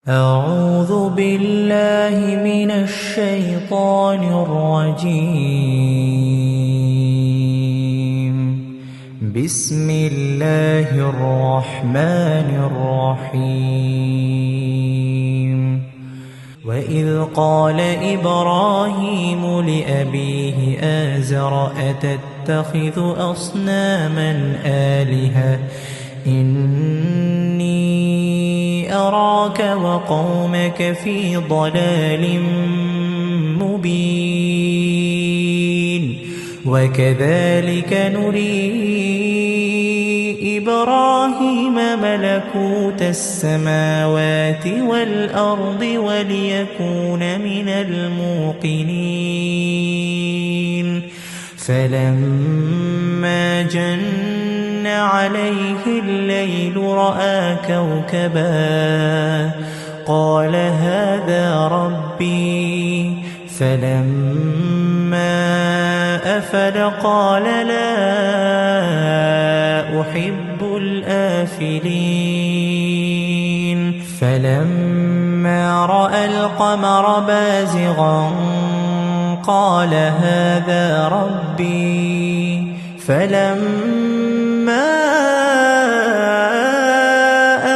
أعوذ بالله من الشيطان الرجيم. بسم الله الرحمن الرحيم. وإذ قال إبراهيم لأبيه آزر أتتخذ أصناما آلهة إني أراك وقومك في ضلال مبين وكذلك نري إبراهيم ملكوت السماوات والأرض وليكون من الموقنين فلما جن عليه الليل رأى كوكبا قال هذا ربي فلما أفل قال لا أحب الآفلين فلما رأى القمر بازغا قال هذا ربي فلما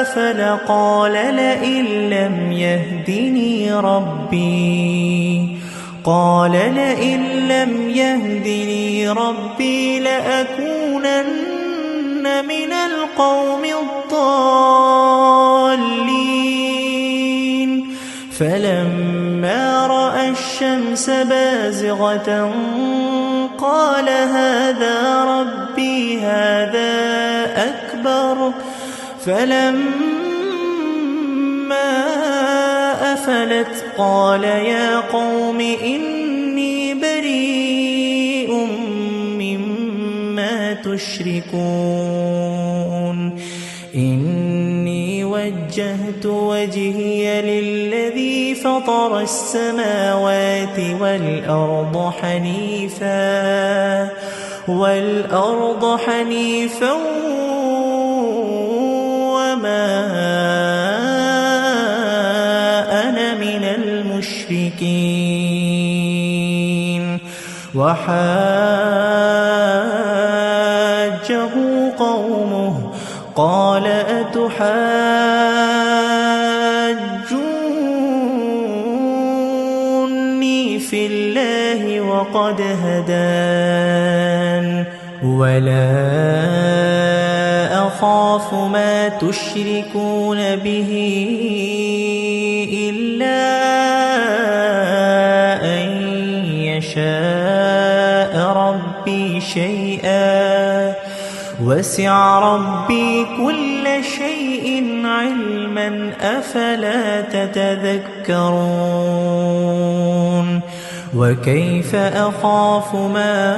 أفل قال لئن لم يهدني ربي لأكونن من القوم الضالين فلما رأى الشمس بازغة قال هذا ربي هذا أكبر فلما أفلت قال يا قوم إني بريء مما تشركون إني وجهت وجهي للذي فطر السماوات والأرض حنيفا وما أنا من المشركين وحاجه قومه قال أتحاجوني في الله وقد هدان ولا أخاف ما تشركون به إلا أن يشاء ربي شيئا وسع ربي كل شيء علما أفلا تتذكرون وكيف أخاف ما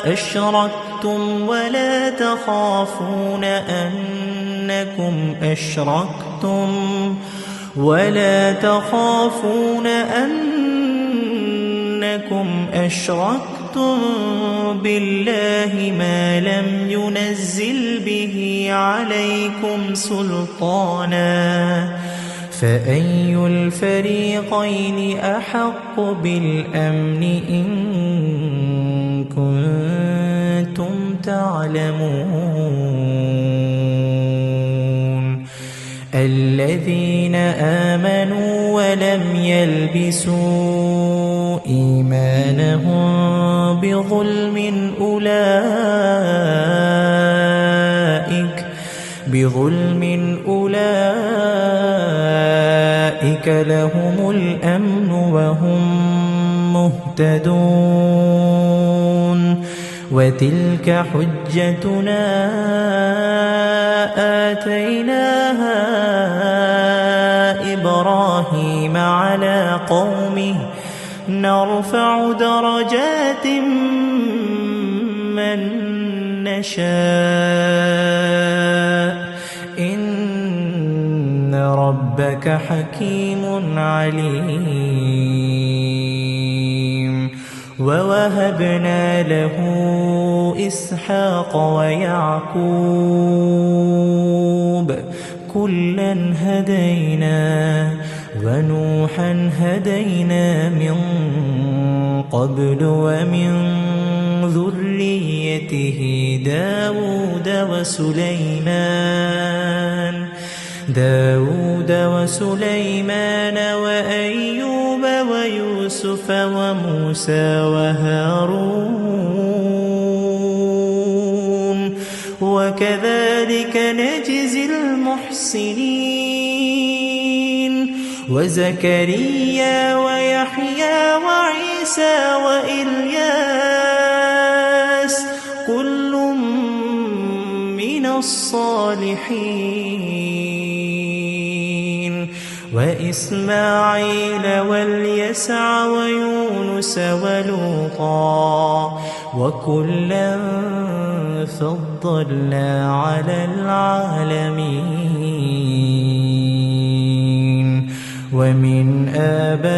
أشركتم ولا تخافون أنكم أشركتم بالله ما لم ينزل به عليكم سلطانا فأي الفريقين أحق بالأمن إن كنتم تعلمون الذين آمنوا ولم يلبسوا إيمانهم بظلم أولئك لهم الأمن وهم مهتدون وتلك حجتنا آتيناها إبراهيم على قومه نرفع درجات من نشاء إن ربك حكيم عليم ووهبنا له إسحاق ويعقوب كلا هدينا ونوحا هدينا من قبل ومن ذريته داود وسليمان وأيوب ويوسف وموسى وهارون وكذلك نجزي المحسنين وزكريا ويحيى وعيسى وإلياس كل من الصالحين وإسماعيل واليسع ويونس ولوطا وكلا فضلنا على العالمين ومن آبائهم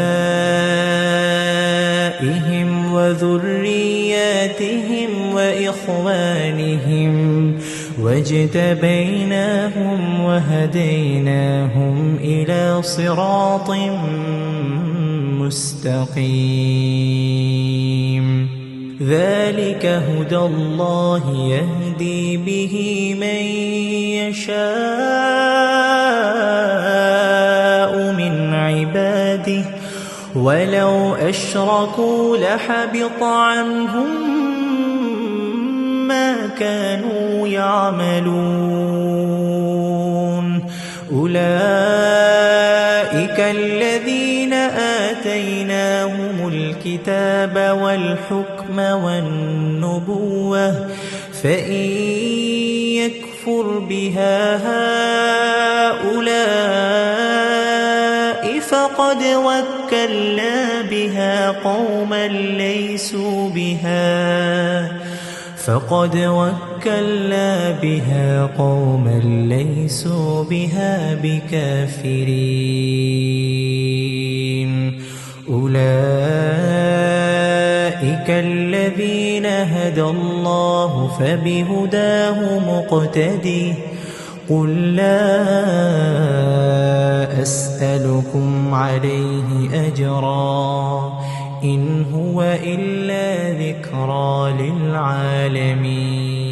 وذرياتهم وإخوانهم واجتبيناهم وهديناهم إلى صراط مستقيم ذلك هدى الله يهدي به من يشاء من عباده ولو أشركوا لحبط عنهم ما كانوا يعملون أولئك الذين آتيناهم الكتاب والحكم والنبوة فإن يكفر بها هؤلاء فقد وكلنا بها قوما ليسوا بها بكافرين أولئك الذين هدى الله فبهداه مقتدي قل لا أسألكم عليه أجرا إن هو إلا ذكرى للعالمين